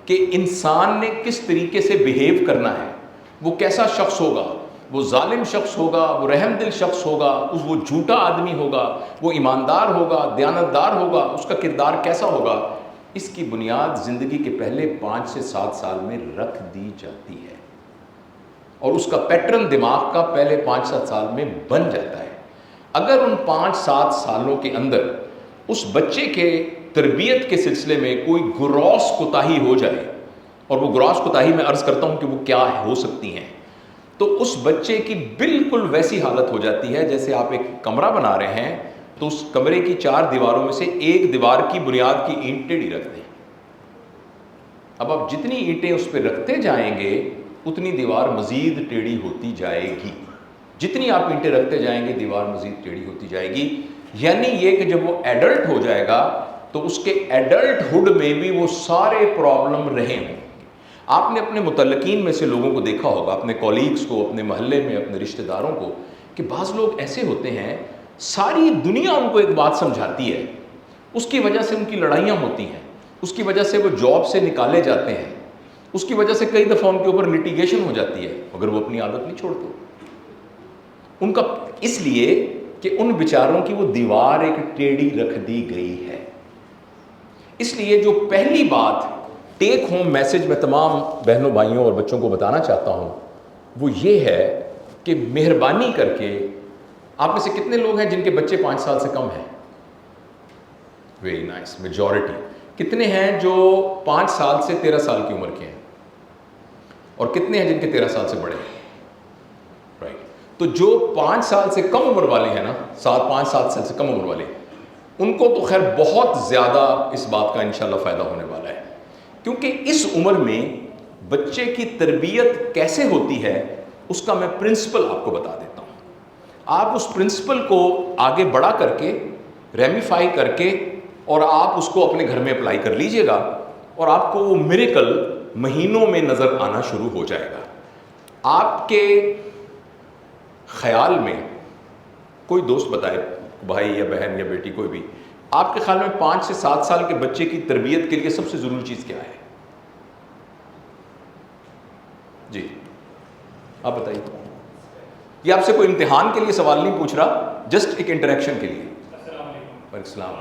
کہ انسان نے کس طریقے سے بیہیو کرنا ہے، وہ کیسا شخص ہوگا، وہ ظالم شخص ہوگا، وہ رحم دل شخص ہوگا، وہ جھوٹا آدمی ہوگا، وہ ایماندار ہوگا، دیانتدار ہوگا، اس کا کردار کیسا ہوگا، اس کی بنیاد زندگی کے پہلے 5 سے 7 سال میں رکھ دی جاتی ہے، اور اس کا پیٹرن دماغ کا پہلے 5-7 سال میں بن جاتا ہے۔ اگر ان 5-7 سالوں کے اندر اس بچے کے تربیت کے سلسلے میں کوئی گراس کوتاہی ہو جائے، اور وہ گراس کوتاہی میں عرض کرتا ہوں کہ وہ کیا ہو سکتی ہیں، تو اس بچے کی بالکل ویسی حالت ہو جاتی ہے جیسے آپ ایک کمرہ بنا رہے ہیں تو اس کمرے کی 4 دیواروں میں سے ایک دیوار کی بنیاد کی اینٹ ٹیڑھی رکھ دیں۔ اب آپ جتنی اینٹیں اس پہ رکھتے جائیں گے اتنی دیوار مزید ٹیڑھی ہوتی جائے گی، جتنی آپ اینٹیں رکھتے جائیں گے دیوار مزید ٹیڑھی ہوتی جائے گی۔ یعنی یہ کہ جب وہ ایڈلٹ ہو جائے گا تو اس کے ایڈلٹ ہوڈ میں بھی وہ سارے پرابلم رہے ہوں۔ آپ نے اپنے متعلقین میں سے لوگوں کو دیکھا ہوگا، اپنے کولیگز کو، اپنے محلے میں، اپنے رشتہ داروں کو، کہ بعض لوگ ایسے ہوتے ہیں ساری دنیا ان کو ایک بات سمجھاتی ہے، اس کی وجہ سے ان کی لڑائیاں ہوتی ہیں، اس کی وجہ سے وہ جاب سے نکالے جاتے ہیں، اس کی وجہ سے کئی دفعہ ان کے اوپر لٹیگیشن ہو جاتی ہے، مگر وہ اپنی عادت نہیں چھوڑتے ان کا، اس لیے کہ ان بیچاروں کی وہ دیوار ایک ٹیڑھی رکھ دی گئی ہے۔ اس لیے جو پہلی بات ٹیک ہوم میسج میں تمام بہنوں بھائیوں اور بچوں کو بتانا چاہتا ہوں وہ یہ ہے کہ مہربانی کر کے، آپ میں سے کتنے لوگ ہیں جن کے بچے 5 سال سے کم ہیں؟ Very nice, majority. کتنے ہیں جو 5 سال سے 13 سال کی عمر کے ہیں؟ اور کتنے ہیں جن کے 13 سال سے بڑے ہیں؟ رائٹ، تو جو 5 سال سے کم عمر والے ہیں نا، 5 سال سے کم عمر والے، ان کو تو خیر بہت زیادہ اس بات کا انشاءاللہ فائدہ ہونے والا ہے، کیونکہ اس عمر میں بچے کی تربیت کیسے ہوتی ہے اس کا میں پرنسپل آپ کو بتا دیتا ہوں۔ آپ اس پرنسپل کو آگے بڑھا کر کے، ریمیفائی کر کے، اور آپ اس کو اپنے گھر میں اپلائی کر لیجئے گا، اور آپ کو وہ میریکل مہینوں میں نظر آنا شروع ہو جائے گا۔ آپ کے خیال میں کوئی دوست بتائے، بھائی یا بہن یا بیٹی کوئی بھی، آپ کے خیال میں 5 سے 7 سال کے بچے کی تربیت کے لیے سب سے ضروری چیز کیا ہے؟ جی آپ بتائیے۔ یہ آپ سے کوئی امتحان کے لیے سوال نہیں پوچھ رہا، جسٹ ایک انٹریکشن کے لیے۔ السلام علیکم۔ وعلیکم السلام۔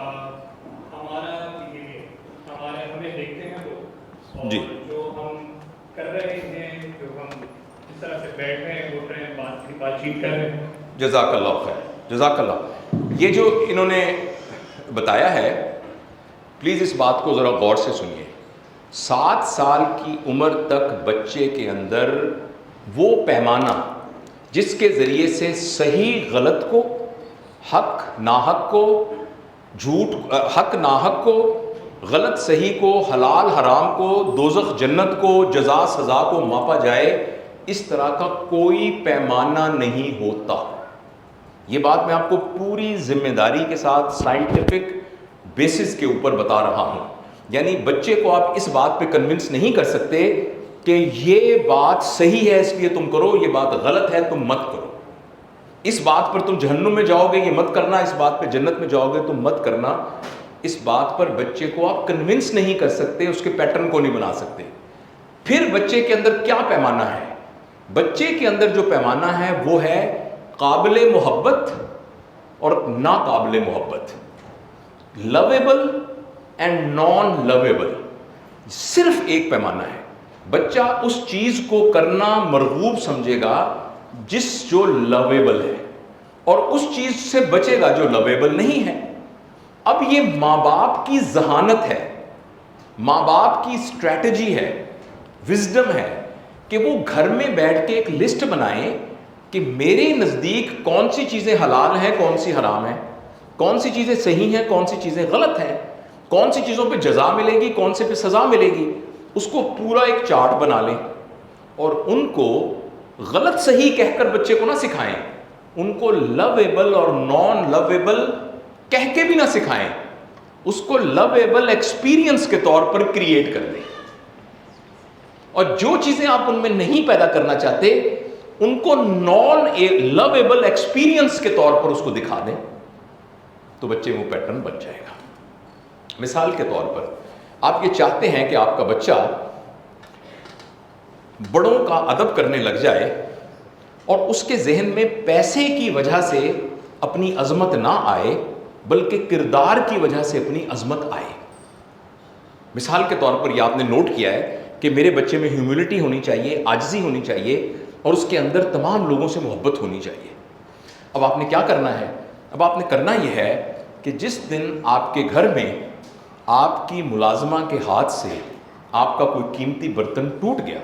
ہمیں دیکھتے ہیں تو جی جو ہم کر رہے ہیں، جو ہم اس طرح سے بیٹھ رہے ہیں، اٹھ رہے ہیں، بات چیت کر رہے ہیں۔ جزاک اللہ خیر، جزاک اللہ۔ یہ جو انہوں نے بتایا ہے، پلیز اس بات کو ذرا غور سے سنیے۔ 7 سال کی عمر تک بچے کے اندر وہ پیمانہ جس کے ذریعے سے صحیح غلط کو، حق ناحق کو، جھوٹ حق ناحق کو، غلط صحیح کو، حلال حرام کو، دوزخ جنت کو، جزا سزا کو ماپا جائے، اس طرح کا کوئی پیمانہ نہیں ہوتا۔ یہ بات میں آپ کو پوری ذمہ داری کے ساتھ سائنٹیفک بیسس کے اوپر بتا رہا ہوں۔ یعنی بچے کو آپ اس بات پہ کنونس نہیں کر سکتے کہ یہ بات صحیح ہے اس لیے تم کرو، یہ بات غلط ہے تم مت کرو، اس بات پر تم جہنم میں جاؤ گے یہ مت کرنا، اس بات پہ جنت میں جاؤ گے تم مت کرنا۔ اس بات پر بچے کو آپ کنونس نہیں کر سکتے، اس کے پیٹرن کو نہیں بنا سکتے۔ پھر بچے کے اندر کیا پیمانہ ہے؟ بچے کے اندر جو پیمانہ ہے وہ ہے قابل محبت اور ناقابل محبت، لویبل اینڈ نان لویبل۔ صرف ایک پیمانہ ہے، بچہ اس چیز کو کرنا مرغوب سمجھے گا جو لویبل ہے، اور اس چیز سے بچے گا جو لویبل نہیں ہے۔ اب یہ ماں باپ کی ذہانت ہے، ماں باپ کی اسٹریٹجی ہے، وزڈم ہے کہ وہ گھر میں بیٹھ کے ایک لسٹ بنائیں کہ میرے نزدیک کون سی چیزیں حلال ہیں، کون سی حرام ہیں، کون سی چیزیں صحیح ہیں، کون سی چیزیں غلط ہیں، کون سی چیزوں پہ جزا ملے گی، کون سے پہ سزا ملے گی۔ اس کو پورا ایک چارٹ بنا لیں، اور ان کو غلط صحیح کہہ کر بچے کو نہ سکھائیں، ان کو لویبل اور نان لویبل کہہ کے بھی نہ سکھائیں، اس کو لویبل ایکسپیرینس کے طور پر کریٹ کر دیں، اور جو چیزیں آپ ان میں نہیں پیدا کرنا چاہتے ان کو نان لویبل ایکسپیرینس کے طور پر اس کو دکھا دیں، تو بچے وہ پیٹرن بن جائے گا۔ مثال کے طور پر آپ یہ چاہتے ہیں کہ آپ کا بچہ بڑوں کا ادب کرنے لگ جائے اور اس کے ذہن میں پیسے کی وجہ سے اپنی عظمت نہ آئے بلکہ کردار کی وجہ سے اپنی عظمت آئے. مثال کے طور پر یہ آپ نے نوٹ کیا ہے کہ میرے بچے میں ہیوملٹی ہونی چاہیے, عاجزی ہونی چاہیے, اور اس کے اندر تمام لوگوں سے محبت ہونی چاہیے. اب آپ نے کیا کرنا ہے؟ اب آپ نے کرنا یہ ہے کہ جس دن آپ کے گھر میں آپ کی ملازمہ کے ہاتھ سے آپ کا کوئی قیمتی برتن ٹوٹ گیا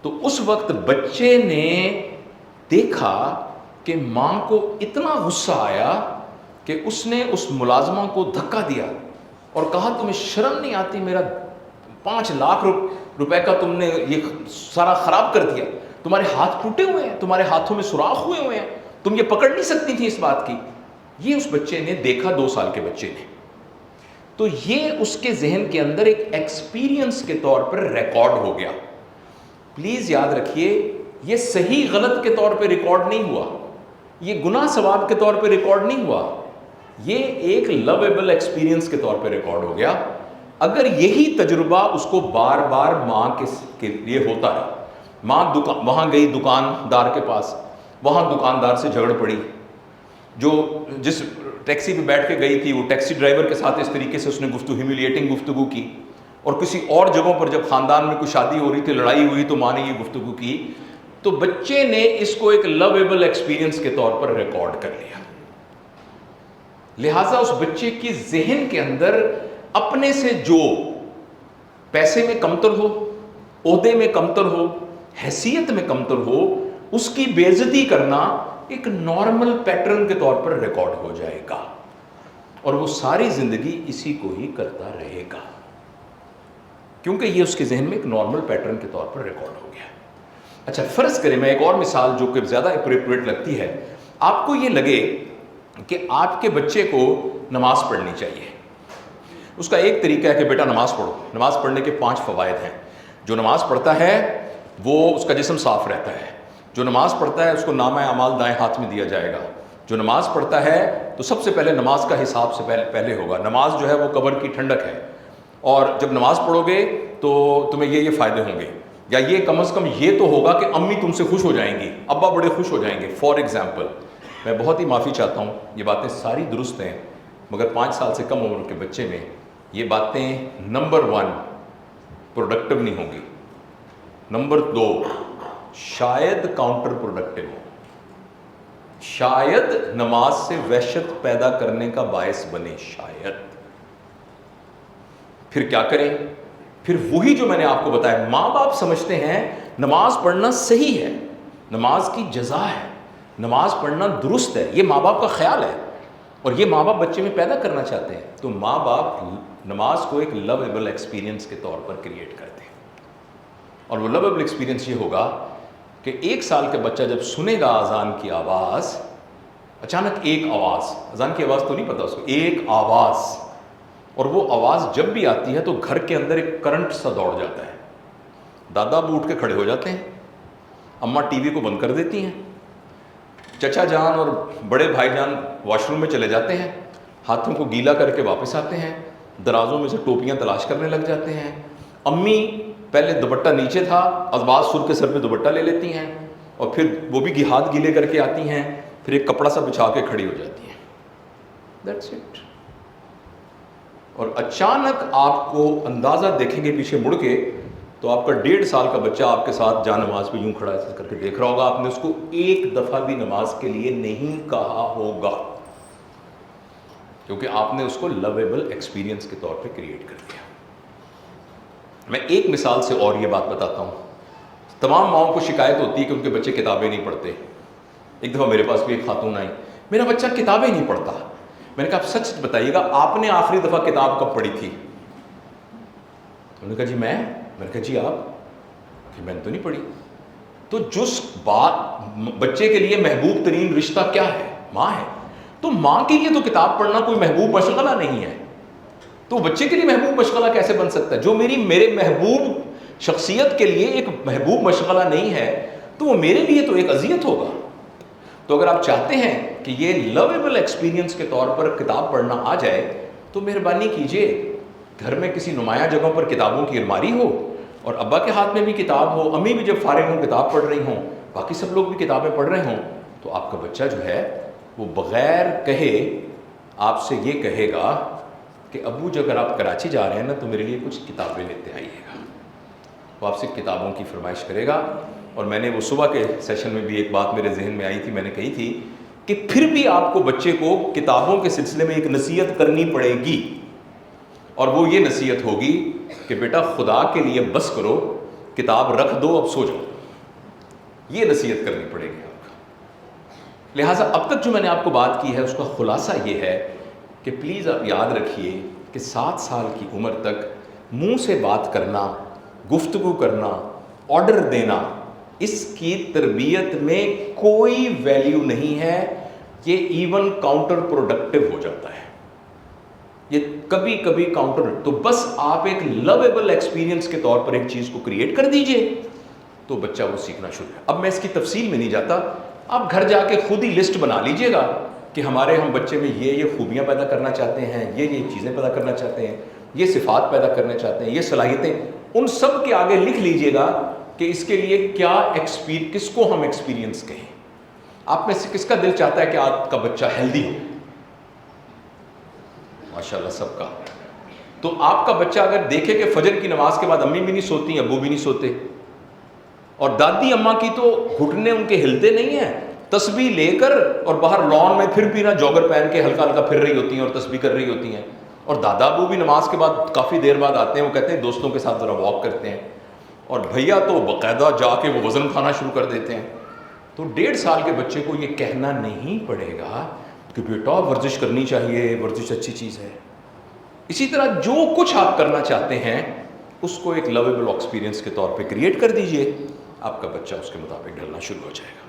تو اس وقت بچے نے دیکھا کہ ماں کو اتنا غصہ آیا کہ اس نے اس ملازمہ کو دھکا دیا اور کہا تمہیں شرم نہیں آتی, میرا 5 لاکھ روپے کا تم نے یہ سارا خراب کر دیا, تمہارے ہاتھ ٹوٹے ہوئے ہیں, تمہارے ہاتھوں میں سوراخ ہوئے ہیں, تم یہ پکڑ نہیں سکتی تھی اس بات کی. یہ اس بچے نے دیکھا, 2 سال کے بچے نے. تو یہ اس کے ذہن کے اندر ایک ایکسپیرینس کے طور پر ریکارڈ ہو گیا. پلیز یاد رکھیے, یہ صحیح غلط کے طور پہ ریکارڈ نہیں ہوا, یہ گناہ ثواب کے طور پہ ریکارڈ نہیں ہوا, یہ ایک لویبل ایکسپیرینس کے طور پہ ریکارڈ ہو گیا. اگر یہی تجربہ اس کو بار بار ماں کے لیے ہوتا ہے, ماں وہاں گئی دکاندار کے پاس, وہاں دکاندار سے جھگڑ پڑی, جس ٹیکسی پہ بیٹھ کے گئی تھی وہ ٹیکسی ڈرائیور کے ساتھ اس طریقے سے اس نے ہیوملیٹنگ گفتگو کی, اور کسی اور جگہوں پر جب خاندان میں کوئی شادی ہو رہی تھی, لڑائی ہوئی تو ماں نے یہ گفتگو کی, تو بچے نے اس کو ایک لویبل ایکسپیرینس کے طور پر ریکارڈ کر لیا. لہٰذا اس بچے کی ذہن کے اندر اپنے سے جو پیسے میں کمتر ہو, عہدے میں کمتر ہو, حیثیت میں کمتر ہو, اس کی بے عزتی کرنا ایک نارمل پیٹرن کے طور پر ریکارڈ ہو جائے گا, اور وہ ساری زندگی اسی کو ہی کرتا رہے گا, کیونکہ یہ اس کے ذہن میں ایک نارمل پیٹرن کے طور پر ریکارڈ ہو گیا. اچھا فرض کریں, میں ایک اور مثال جو کہ زیادہ اپروپریٹ لگتی ہے, آپ کو یہ لگے کہ آپ کے بچے کو نماز پڑھنی چاہیے. اس کا ایک طریقہ ہے کہ بیٹا نماز پڑھو. نماز پڑھنے کے 5 فوائد ہیں. جو نماز پڑھتا ہے وہ اس کا جسم صاف رہتا ہے. جو نماز پڑھتا ہے اس کو نامہ اعمال دائیں ہاتھ میں دیا جائے گا. جو نماز پڑھتا ہے تو سب سے پہلے نماز کا حساب سے پہلے ہوگا. نماز جو ہے وہ قبر کی ٹھنڈک ہے, اور جب نماز پڑھو گے تو تمہیں یہ فائدے ہوں گے, یا یہ کم از کم یہ تو ہوگا کہ امی تم سے خوش ہو جائیں گی, ابا بڑے خوش ہو جائیں گے. فار ایگزامپل, میں بہت ہی معافی چاہتا ہوں, یہ باتیں ساری درست ہیں, مگر 5 سال سے کم عمر کے بچے میں یہ باتیں نمبر 1 پروڈکٹیو نہیں ہوں گی, نمبر 2 شاید کاؤنٹر پروڈکٹیو ہو, شاید نماز سے وحشت پیدا کرنے کا باعث بنے, شاید. پھر کیا کریں؟ پھر وہی جو میں نے آپ کو بتایا, ماں باپ سمجھتے ہیں نماز پڑھنا صحیح ہے, نماز کی جزا ہے, نماز پڑھنا درست ہے, یہ ماں باپ کا خیال ہے, اور یہ ماں باپ بچے میں پیدا کرنا چاہتے ہیں. تو ماں باپ نماز کو ایک لویبل ایکسپیرینس کے طور پر کریٹ کرتے ہیں, اور وہ لویبل ایکسپیرینس یہ ہوگا کہ 1 سال کا بچہ جب سنے گا اذان کی آواز, اچانک ایک آواز, اذان کی آواز تو نہیں پتا اس کو, ایک آواز, اور وہ آواز جب بھی آتی ہے تو گھر کے اندر ایک کرنٹ سا دوڑ جاتا ہے. دادا ابو اٹھ کے کھڑے ہو جاتے ہیں, اماں ٹی وی کو بند کر دیتی ہیں, چچا جان اور بڑے بھائی جان واش روم میں چلے جاتے ہیں, ہاتھوں کو گیلا کر کے واپس آتے ہیں, درازوں میں سے ٹوپیاں تلاش کرنے لگ جاتے ہیں. امی پہلے دوپٹہ نیچے تھا, آواز سن کے سر پہ دوپٹہ لے لیتی ہیں, اور پھر وہ بھی ہاتھ گیلے کر کے آتی ہیں, پھر ایک کپڑا سا بچھا کے کھڑی ہو جاتی ہیں. That's it. اور اچانک آپ کو اندازہ دیکھیں گے پیچھے مڑ کے تو آپ کا 1.5 سال کا بچہ آپ کے ساتھ جا نماز پہ یوں کھڑا ایسے کر کے دیکھ رہا ہوگا. آپ نے اس کو ایک دفعہ بھی نماز کے لیے نہیں کہا ہوگا, کیونکہ آپ نے اس کو لویبل ایکسپیرینس کے طور پہ کریٹ کر دیا. میں ایک مثال سے اور یہ بات بتاتا ہوں. تمام ماؤں کو شکایت ہوتی ہے کہ ان کے بچے کتابیں نہیں پڑھتے. ایک دفعہ میرے پاس بھی ایک خاتون آئی, میرا بچہ کتابیں نہیں پڑھتا. میں نے کہا آپ سچ بتائیے گا, آپ نے آخری دفعہ کتاب کب پڑھی تھی؟ انہوں نے کہا جی میں نے کہا جی آپ, کہ میں نے تو نہیں پڑھی. تو جس بات بچے کے لیے محبوب ترین رشتہ کیا ہے؟ ماں ہے. تو ماں کے لیے تو کتاب پڑھنا کوئی محبوب مشغلہ نہیں ہے, تو بچے کے لیے محبوب مشغلہ کیسے بن سکتا ہے؟ جو میرے محبوب شخصیت کے لیے ایک محبوب مشغلہ نہیں ہے تو وہ میرے لیے تو ایک اذیت ہوگا. تو اگر آپ چاہتے ہیں کہ یہ لویبل ایکسپیرینس کے طور پر کتاب پڑھنا آ جائے تو مہربانی کیجیے گھر میں کسی نمایاں جگہوں پر کتابوں کی الماری ہو, اور ابا کے ہاتھ میں بھی کتاب ہو, امی بھی جب فارغ ہوں کتاب پڑھ رہی ہوں, باقی سب لوگ بھی کتابیں پڑھ رہے ہوں, تو آپ کا بچہ جو ہے وہ بغیر کہے آپ سے یہ کہے گا کہ ابو جو اگر آپ کراچی جا رہے ہیں نا تو میرے لیے کچھ کتابیں لیتے آئیے گا. وہ آپ سے کتابوں کی فرمائش کرے گا. اور میں نے وہ صبح کے سیشن میں بھی ایک بات میرے ذہن میں آئی تھی, میں نے کہی تھی کہ پھر بھی آپ کو بچے کو کتابوں کے سلسلے میں ایک نصیحت کرنی پڑے گی, اور وہ یہ نصیحت ہوگی کہ بیٹا خدا کے لیے بس کرو, کتاب رکھ دو, اب سو جاؤ. یہ نصیحت کرنی پڑے گی آپ کو. لہٰذا اب تک جو میں نے آپ کو بات کی ہے اس کا خلاصہ یہ ہے کہ پلیز آپ یاد رکھیے کہ 7 سال کی عمر تک منہ سے بات کرنا, گفتگو کرنا, آرڈر دینا, اس کی تربیت میں کوئی ویلیو نہیں ہے. یہ ایون کاؤنٹر پروڈکٹیو ہو جاتا ہے, یہ کبھی کبھی کاؤنٹر. تو بس آپ ایک لویبل ایکسپیرینس کے طور پر ایک چیز کو کریٹ کر دیجئے تو بچہ وہ سیکھنا شروع ہے. اب میں اس کی تفصیل میں نہیں جاتا, آپ گھر جا کے خود ہی لسٹ بنا لیجئے گا کہ ہم بچے میں یہ خوبیاں پیدا کرنا چاہتے ہیں, یہ چیزیں پیدا کرنا چاہتے ہیں, یہ صفات پیدا کرنا چاہتے ہیں, یہ صلاحیتیں. ان سب کے آگے لکھ لیجئے گا کہ اس کے لیے کیا کس کو ہم ایکسپیرینس کہیں. آپ میں سے کس کا دل چاہتا ہے کہ آپ کا بچہ ہیلدی ہو؟ ماشاءاللہ سب کا. تو آپ کا بچہ اگر دیکھے کہ فجر کی نماز کے بعد امی بھی نہیں سوتی, ابو بھی نہیں سوتے, اور دادی اماں کی تو گھٹنے ان کے ہلتے نہیں ہیں, تسبیح لے کر اور باہر لان میں پھر بھی نہ جوگر پہن کے ہلکا ہلکا پھر رہی ہوتی ہیں اور تسبیح کر رہی ہوتی ہیں, اور دادا ابو بھی نماز کے بعد کافی دیر بعد آتے ہیں, وہ کہتے ہیں دوستوں کے ساتھ ذرا واک کرتے ہیں, اور بھیا تو باقاعدہ جا کے وہ وزن کھانا شروع کر دیتے ہیں. تو 1.5 سال کے بچے کو یہ کہنا نہیں پڑے گا کہ بیٹا ورزش کرنی چاہیے, ورزش اچھی چیز ہے. اسی طرح جو کچھ آپ کرنا چاہتے ہیں اس کو ایک لویبل ایکسپیرینس کے طور پہ کریٹ کر دیجئے, آپ کا بچہ اس کے مطابق ڈھلنا شروع ہو جائے گا.